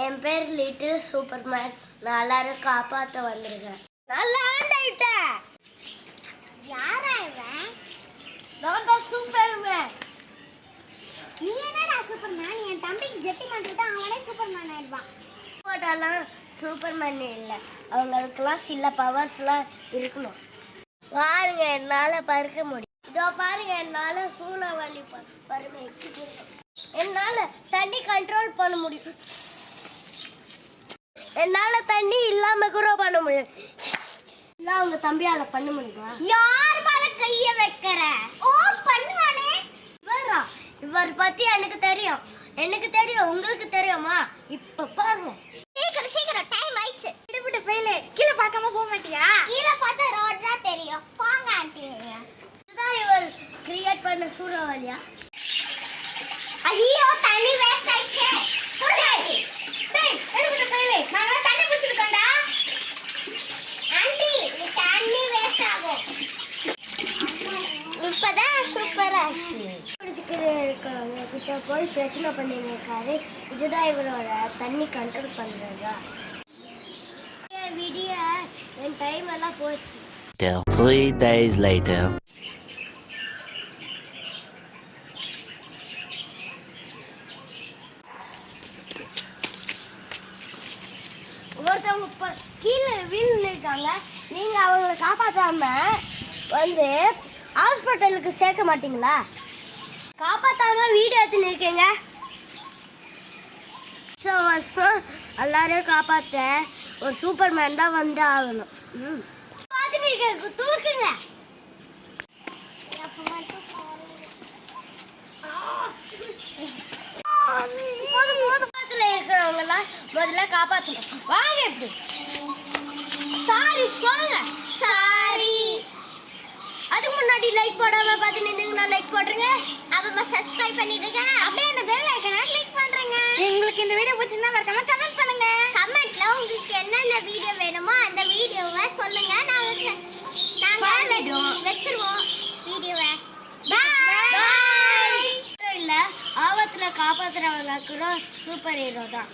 என் பேர் little Superman. நான் எல்லாரும் காப்பாற்ற வந்திருக்கேன். நல்லா ஆண்டாயிட்டேன். யாரா இவன்? நான் தான் சூப்பர்மேன். நீ என்னடா சூப்பர்மேன்? என் தம்பிக்கு ஜெட்டி மாட்டிட்டு அவனே சூப்பர்மேன் ஆயிடுவான். போட்டாலாம் சூப்பர்மேன் இல்லை, அவங்களுக்கெல்லாம் சில பவர்ஸ்லாம் இருக்கணும். பாருங்க, என்னால் பறக்க முடியும். இதோ பாருங்க, என்னால் சூறாவளி பாருங்க, என்னால் தண்ணி கண்ட்ரோல் பண்ண முடியும். என்னால் தண்ணி இல்லாம கூட பண்ண முடியும். இல்லை, அவங்க தம்பியால பண்ண முடியுமா? யார் மேல கைய வைக்கிற? ஓ, பண்ணுவானே. இவர் பத்தி எனக்கு தெரியும். உங்களுக்கு தெரியுமா? இப்ப பாருங்க. சீக்கிரம் டைம் ஆயிடுச்சு. இடுபிட்டு ஃபெயிலே. கீழே பார்க்காம போக மாட்டியா? கீழே பார்த்தா ரோட் தான் தெரியும். போங்க ஆண்டி. இதுதான் இவர் கிரியேட் பண்ண சூறாவளியா? ஐயோ, தண்ணி வேஸ்ட் ஆயிடுச்சு. புரியாச்சு. டேய், இடுபிட்டு ஃபெயிலே. நான் தண்ணி குடிச்சிருக்கேன்டா. ஆண்டி, தண்ணி வேஸ்ட் ஆகும். இப்பதான் சூப்பரா இருக்கிறவங்க கிட்ட போய் பிரச்சனை பண்ணிருக்காரு. இதுதான் இவரோட தண்ணி கண்ட்ரோல் பண்றதா? விடிய என் டைம் எல்லாம் போச்சு. 3 days later. ஒருத்தவங்க கீழே வீழ்ந்துருக்காங்க. நீங்க அவங்களை காப்பாத்தாம வந்து ஹாஸ்பிட்டலுக்கு சேர்க்க மாட்டீங்களா? காப்பாத்தாம வீடு எடுத்துன்னு இருக்கீங்க. வருஷம் எல்லாரையும் காப்பாற்ற ஒரு சூப்பர்மேன் தான் வந்து ஆகணும். தூக்குங்க. இருக்கிறவங்க எல்லாம் முதல்ல காப்பாற்றணும். வாங்க. எப்படி சாரி சொல்லுங்க. சாரி. அதுக்கு முன்னாடி லைக் போடாம பார்த்து நின்றுங்கன்னா லைக் போட்டுருங்க. அப்புறமா சப்ஸ்கிரைப் பண்ணிடுங்க. அப்படியே அந்த பெல் ஐகானை கிளிக் பண்றீங்க. உங்களுக்கு இந்த வீடியோ பிடிச்சிருந்தா மறக்காம கமெண்ட் பண்ணுங்க. கமெண்ட்ல உங்களுக்கு என்னென்ன வீடியோ வேணுமோ அந்த வீடியோவை சொல்லுங்க. நாங்க வெச்சிருவோம் வீடியோவை. பாய். இல்ல, ஆபத்துல காப்பாத்துறவங்க கூட சூப்பர் ஹீரோ தான்.